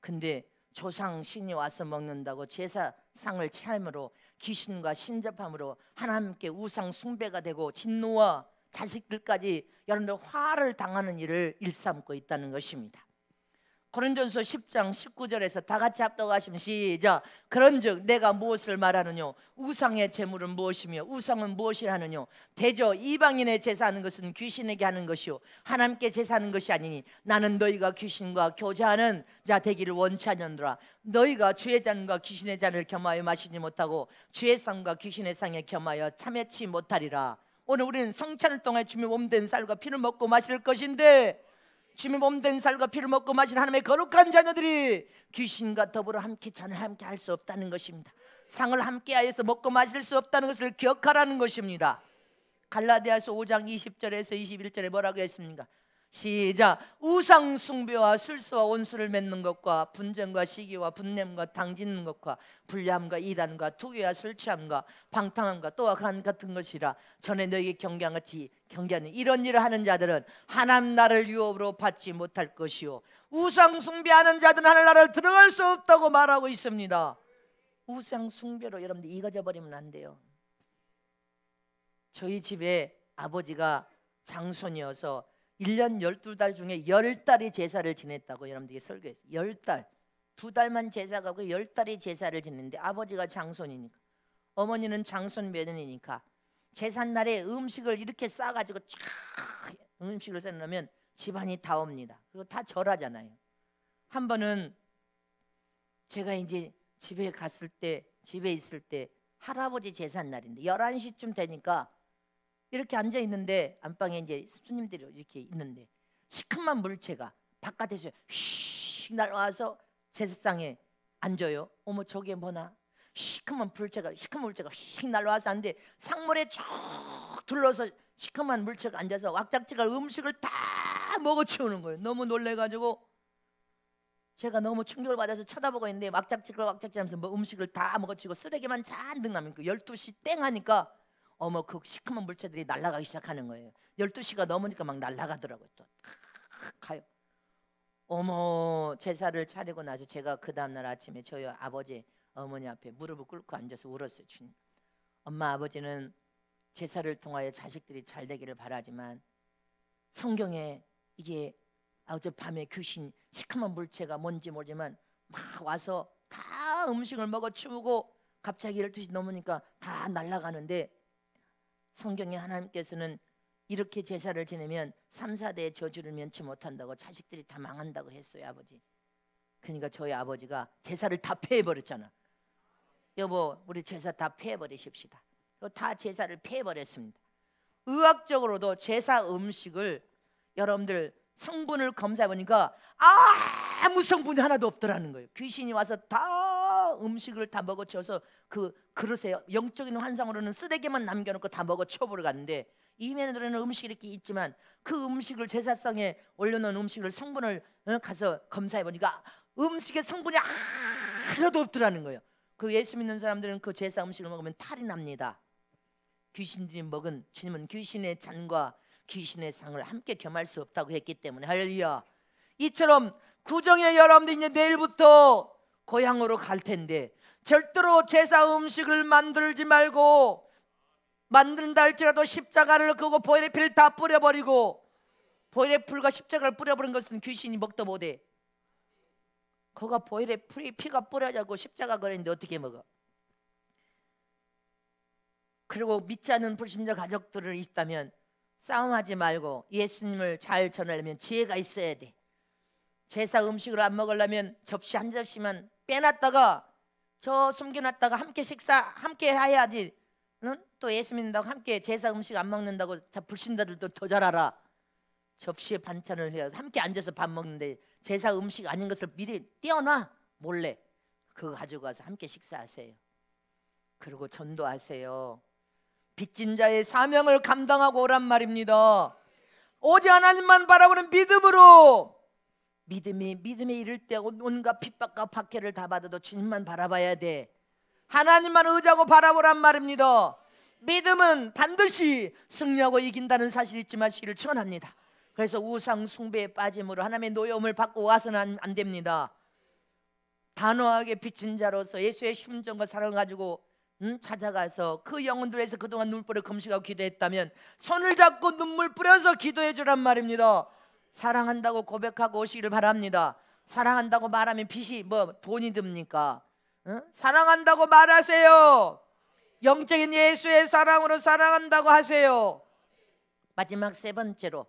근데 조상 신이 와서 먹는다고 제사상을 차림으로 귀신과 신접함으로 하나님께 우상 숭배가 되고 진노와 자식들까지 여러분들 화를 당하는 일을 일삼고 있다는 것입니다. 고린도전서 10장 19절에서 다 같이 합독하시면 시작. 그런즉 내가 무엇을 말하느냐? 우상의 제물은 무엇이며 우상은 무엇이라느냐? 대저 이방인의 제사하는 것은 귀신에게 하는 것이요 하나님께 제사하는 것이 아니니 나는 너희가 귀신과 교제하는 자 되기를 원치 않느니라. 너희가 주의 잔과 귀신의 잔을 겸하여 마시지 못하고 주의 상과 귀신의 상에 겸하여 참여치 못하리라. 오늘 우리는 성찬을 통해 주님의 몸된 쌀과 피를 먹고 마실 것인데 주님의 몸된 살과 피를 먹고 마신 하나님의 거룩한 자녀들이 귀신과 더불어 함께 잔을 함께 할 수 없다는 것입니다. 상을 함께하여서 먹고 마실 수 없다는 것을 기억하라는 것입니다. 갈라디아서 5장 20절에서 21절에 뭐라고 했습니까? 시작. 우상 숭배와 술수와 온수를 맺는 것과 분쟁과 시기와 분냄과 당짓는 것과 불리함과 이단과 투기와 술 취함과 방탕함과 또한 간 같은 것이라. 전에 너에게 경계한 같이 경계하는 이런 일을 하는 자들은 하나님 나라를 유업으로 받지 못할 것이요 우상 숭배하는 자들은 하늘 나라를 들어갈 수 없다고 말하고 있습니다. 우상 숭배로 여러분들 이거져 버리면 안 돼요. 저희 집에 아버지가 장손이어서 1년 12달 중에 10달이 제사를 지냈다고 여러분들이 설교했어요. 10달 2달만 제사 가고 10달이 제사를 지냈는데 아버지가 장손이니까 어머니는 장손 며느리니까 제삿날에 음식을 이렇게 싸가지고 쫙 음식을 싸놓으면 집안이 다 옵니다. 그거 다 절하잖아요. 한 번은 제가 이제 집에 갔을 때 집에 있을 때 할아버지 제삿날인데 11시쯤 되니까 이렇게 앉아 있는데 안방에 이제 손님들이 이렇게 있는데 시큼한 물체가 바깥에서 휙 날아와서 제사상에 앉아요. 어머 저게 뭐나? 시큼한 물체가 휙 날아와서 앉는데 상물에 쭉 둘러서 시큼한 물체가 앉아서 왁작지껄 음식을 다 먹어치우는 거예요. 너무 놀래가지고 제가 너무 충격을 받아서 쳐다보고 있는데 왁작지껄 하면서 뭐 음식을 다 먹어치우고 쓰레기만 잔뜩 남은 그 12시 땡 하니까 어머 그 시커먼 물체들이 날아가기 시작하는 거예요. 12시가 넘으니까 막 날아가더라고요. 또 가요. 어머 제사를 차리고 나서 제가 그 다음날 아침에 저희 아버지 어머니 앞에 무릎을 꿇고 앉아서 울었어요. 주님, 엄마 아버지는 제사를 통하여 자식들이 잘 되기를 바라지만 성경에 이게 어젯밤에 귀신 시커먼 물체가 뭔지 모르지만 막 와서 다 음식을 먹어치우고 갑자기 12시 넘으니까 다 날아가는데 성경에 하나님께서는 이렇게 제사를 지내면 3, 4대의 저주를 면치 못한다고 자식들이 다 망한다고 했어요. 아버지. 그러니까 저희 아버지가 제사를 다 폐해버렸잖아. 여보 우리 제사 다 폐해버리십시다. 다 제사를 폐해버렸습니다. 의학적으로도 제사 음식을 여러분들 성분을 검사해보니까 아무 성분이 하나도 없더라는 거예요. 귀신이 와서 다 음식을 다 먹어쳐서 그 그릇에 영적인 환상으로는 쓰레기만 남겨놓고 다 먹어쳐버려 갔는데 이면에는 음식이 이렇게 있지만 그 음식을 제사상에 올려놓은 음식을 성분을 가서 검사해보니까 음식의 성분이 하나도 없더라는 거예요. 그 예수 믿는 사람들은 그 제사 음식을 먹으면 탈이 납니다. 귀신들이 먹은 주님은 귀신의 잔과 귀신의 상을 함께 겸할 수 없다고 했기 때문에 할렐루야. 이처럼 구정에 여러분들 이제 내일부터 고향으로 갈 텐데 절대로 제사 음식을 만들지 말고 만든다 할지라도 십자가를 그고 보혈의 피를 다 뿌려버리고 보혈의 풀과 십자가를 뿌려버린 것은 귀신이 먹도 못해. 그가 보혈의 피가 뿌려자고 십자가 그랬는데 어떻게 먹어? 그리고 믿지 않는 불신자 가족들을 있다면 싸움하지 말고 예수님을 잘 전하려면 지혜가 있어야 돼. 제사 음식을 안 먹으려면 접시 한 접시만 빼놨다가 저 숨겨놨다가 함께 식사 함께 해야지. 응? 또 예수 믿는다고 함께 제사 음식 안 먹는다고 불신자들도 더 잘 알아. 접시에 반찬을 해야 함께 앉아서 밥 먹는데 제사 음식 아닌 것을 미리 떼어놔 몰래. 그거 가지고 와서 함께 식사하세요. 그리고 전도하세요. 빚진 자의 사명을 감당하고 오란 말입니다. 오직 하나님만 바라보는 믿음으로 믿음에 이를 때 온갖 핍박과 박해를 다 받아도 주님만 바라봐야 돼. 하나님만 의지하고 바라보란 말입니다. 믿음은 반드시 승리하고 이긴다는 사실이 잊지 마시기를 축원합니다. 그래서 우상 숭배에 빠짐으로 하나님의 노여움을 받고 와서는 안 됩니다. 단호하게 빚진 자로서 예수의 심정과 사랑을 가지고 찾아가서 그 영혼들에서 그동안 눈물 뿌려 금식하고 기도했다면 손을 잡고 눈물 뿌려서 기도해 주란 말입니다. 사랑한다고 고백하고 오시기를 바랍니다. 사랑한다고 말하면 빚이 뭐 돈이 듭니까? 사랑한다고 말하세요. 영적인 예수의 사랑으로 사랑한다고 하세요. 마지막 세 번째로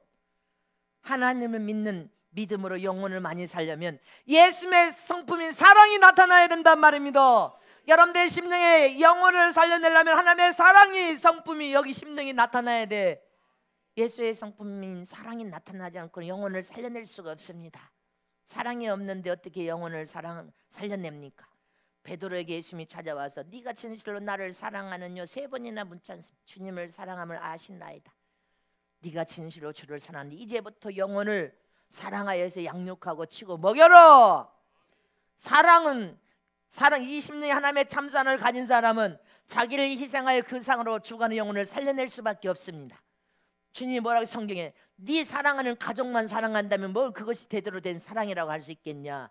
하나님을 믿는 믿음으로 영혼을 많이 살려면 예수의 성품인 사랑이 나타나야 된단 말입니다. 여러분들의 심령에 영혼을 살려내려면 하나님의 사랑이 성품이 여기 심령이 나타나야 돼. 예수의 성품인 사랑이 나타나지 않고는 영혼을 살려낼 수가 없습니다. 사랑이 없는데 어떻게 영혼을 살려냅니까? 베드로에게 예수님이 찾아와서 네가 진실로 나를 사랑하느냐 3번이나 묻지 않습니까? 주님을 사랑함을 아신나이다. 네가 진실로 주를 사랑하니 이제부터 영혼을 사랑하여서 양육하고 치고 먹여라. 사랑 20년의 하나님의 참사랑을 가진 사람은 자기를 희생하여 그 상으로 주관의 영혼을 살려낼 수밖에 없습니다. 주님이 뭐라고 성경에 네 사랑하는 가족만 사랑한다면 뭐 그것이 제대로 된 사랑이라고 할 수 있겠냐.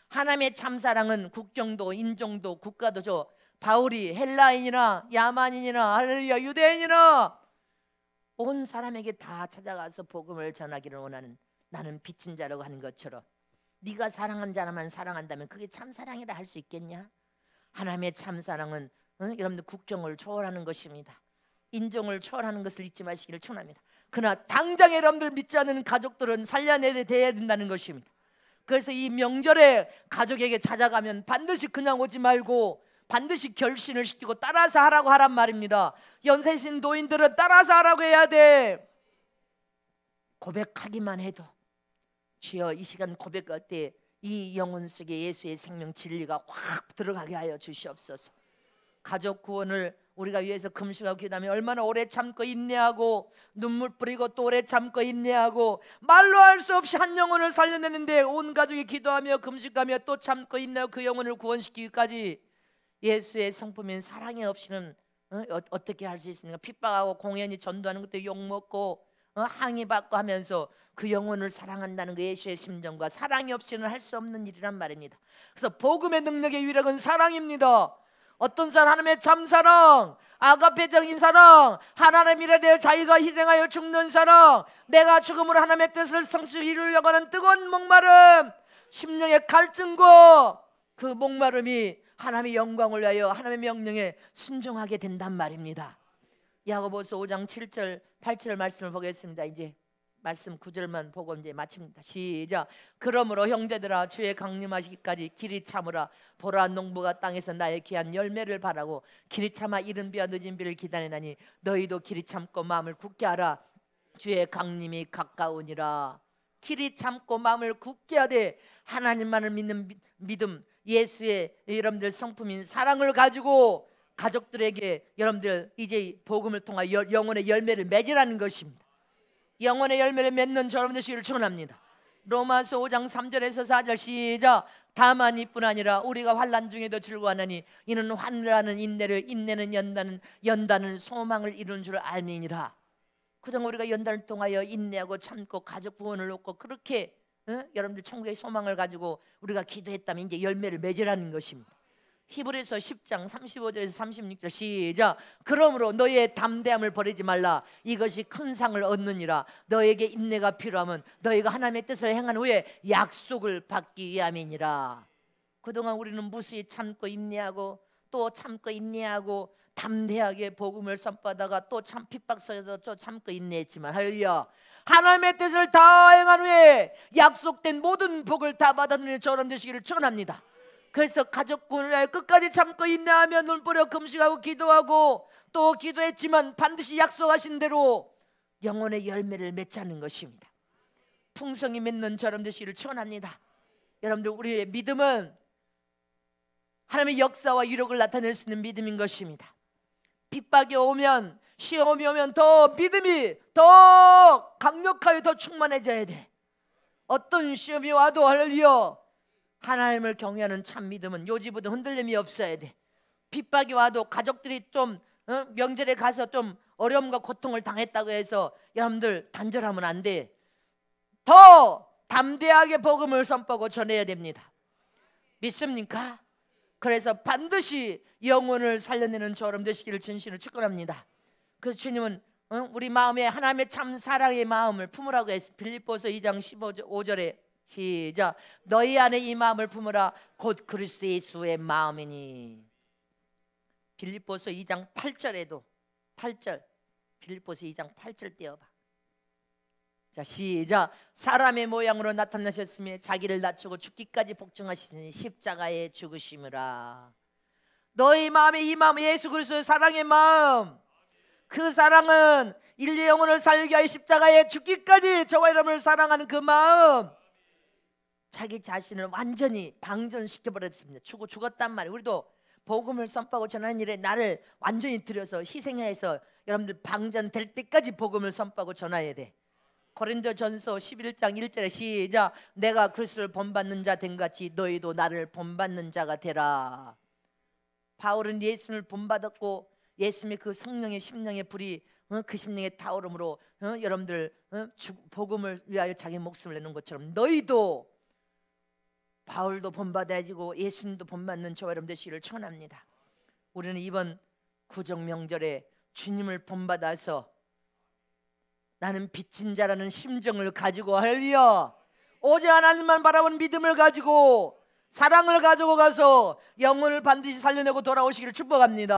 하나님의 참사랑은 국경도 인종도 국가도 바울이 헬라인이나 야만인이나 할렐루야 유대인이나 온 사람에게 다 찾아가서 복음을 전하기를 원하는 나는 빚진 자라고 하는 것처럼 네가 사랑한 자라만 사랑한다면 그게 참사랑이라 할 수 있겠냐. 하나님의 참사랑은 여러분들 국경을 초월하는 것입니다. 인종을 초월하는 것을 잊지 마시기를 축원합니다. 그러나 당장 여러분들 믿지 않는 가족들은 살려내야 된다는 것입니다. 그래서 이 명절에 가족에게 찾아가면 반드시 그냥 오지 말고 반드시 결신을 시키고 따라서 하라고 하란 말입니다. 연세신 노인들은 따라서 하라고 해야 돼. 고백하기만 해도 주여 이 시간 고백할 때 이 영혼 속에 예수의 생명 진리가 확 들어가게 하여 주시옵소서. 가족 구원을 우리가 위해서 금식하고 기도하면 얼마나 오래 참고 인내하고 눈물 뿌리고 또 오래 참고 인내하고 말로 할 수 없이 한 영혼을 살려내는데 온 가족이 기도하며 금식하며 또 참고 인내하고 그 영혼을 구원시키기까지 예수의 성품인 사랑이 없이는 어떻게 할 수 있습니까? 핍박하고 공연히 전도하는 것도 욕먹고 항의받고 하면서 그 영혼을 사랑한다는 그 예수의 심정과 사랑이 없이는 할 수 없는 일이란 말입니다. 그래서 복음의 능력의 위력은 사랑입니다. 어떤 사람 하나님의 참사랑, 아가페적인 사랑, 하나님의 일에 대해 자기가 희생하여 죽는 사랑, 내가 죽음으로 하나님의 뜻을 성취 이루려고 하는 뜨거운 목마름, 심령의 갈증과 그 목마름이 하나님의 영광을 위하여 하나님의 명령에 순종하게 된단 말입니다. 야고보서 5장 7절 8절 말씀을 보겠습니다. 이제 말씀 9절만 보고 이제 마칩니다. 시작. 그러므로 형제들아 주의 강림하시기까지 길이 참으라. 보라 농부가 땅에서 나의 귀한 열매를 바라고 길이 참아 이른 비와 늦은 비를 기다리나니 너희도 길이 참고 마음을 굳게 하라. 주의 강림이 가까우니라. 길이 참고 마음을 굳게 하되 하나님만을 믿는 믿음, 예수의 여러분들 성품인 사랑을 가지고 가족들에게 여러분들 이제 복음을 통하여 영혼의 열매를 맺으라는 것입니다. 영혼의 열매를 맺는 여러분들 시기를 축원합니다. 로마서 5장 3절에서 4절 시작. 다만 이뿐 아니라 우리가 환난 중에도 즐거워하나니 이는 환난은 인내를, 인내는 연단은 소망을 이루는 줄 알미니라. 그동안 우리가 연단을 통하여 인내하고 참고 가족 구원을 얻고 그렇게 여러분들 천국의 소망을 가지고 우리가 기도했다면 이제 열매를 맺으라는 것입니다. 히브리서 10장 35절에서 36절 시작. 그러므로 너희의 담대함을 버리지 말라. 이것이 큰 상을 얻느니라. 너에게 인내가 필요하면 너희가 하나님의 뜻을 행한 후에 약속을 받기 위함이니라. 그동안 우리는 무수히 참고 인내하고 또 참고 인내하고 담대하게 복음을 선포하다가 또 참 핍박 속에서 또 참고 인내했지만 할렐루야, 하나님의 뜻을 다 행한 후에 약속된 모든 복을 다 받아들이는 저런 되시기를 축원합니다. 그래서 가족 구원을 위하여 끝까지 참고 인내하며 눈 뿌려 금식하고 기도하고 또 기도했지만 반드시 약속하신 대로 영혼의 열매를 맺자는 것입니다. 풍성히 맺는 저런 되시기를 축원합니다. 여러분들 우리의 믿음은 하나님의 역사와 유력을 나타낼 수 있는 믿음인 것입니다. 핍박이 오면 시험이 오면 더 믿음이 더 강력하여 더 충만해져야 돼. 어떤 시험이 와도 할렐루야, 하나님을 경외하는 참 믿음은 요지부터 흔들림이 없어야 돼. 핍박이 와도 가족들이 좀 명절에 가서 좀 어려움과 고통을 당했다고 해서 여러분들 단절하면 안 돼. 더 담대하게 복음을 선포하고 전해야 됩니다. 믿습니까? 그래서 반드시 영혼을 살려내는 저럼 되시기를 진심으로 축원합니다. 그래서 주님은 우리 마음에 하나님의 참 사랑의 마음을 품으라고 했습니다. 빌립보서 2장 15절에 시작. 너희 안에 이 마음을 품으라. 곧 그리스도 예수의 마음이니. 빌립보서 2장 8절에도 8절, 빌립보서 2장 8절 띄워봐. 자 시작. 사람의 모양으로 나타나셨으며 자기를 낮추고 죽기까지 복종하시니 십자가에 죽으심이라. 너희 마음에 이 마음, 예수 그리스도의 사랑의 마음, 그 사랑은 인류의 영혼을 살게 하여 십자가에 죽기까지 저와 여러분을 사랑하는 그 마음, 자기 자신을 완전히 방전시켜버렸습니다. 죽었단 말이에요. 우리도 복음을 선포하고 전하는 일에 나를 완전히 들여서 희생해서 여러분들 방전될 때까지 복음을 선포하고 전해야 돼. 고린도전서 11장 1절에 시작. 내가 그리스도를 본받는 자 된 같이 너희도 나를 본받는 자가 되라. 바울은 예수님을 본받았고 예수님의 그 성령의 심령의 불이 그 심령의 타오름으로 여러분들 복음을 위하여 자기 목숨을 내는 것처럼 너희도, 바울도 본받아지고 예수님도 본받는 저와 여러분 되시기를 축원합니다. 우리는 이번 구정 명절에 주님을 본받아서 나는 빚진 자라는 심정을 가지고 할려 오직 하나님만 바라보는 믿음을 가지고 사랑을 가지고 가서 영혼을 반드시 살려내고 돌아오시기를 축복합니다.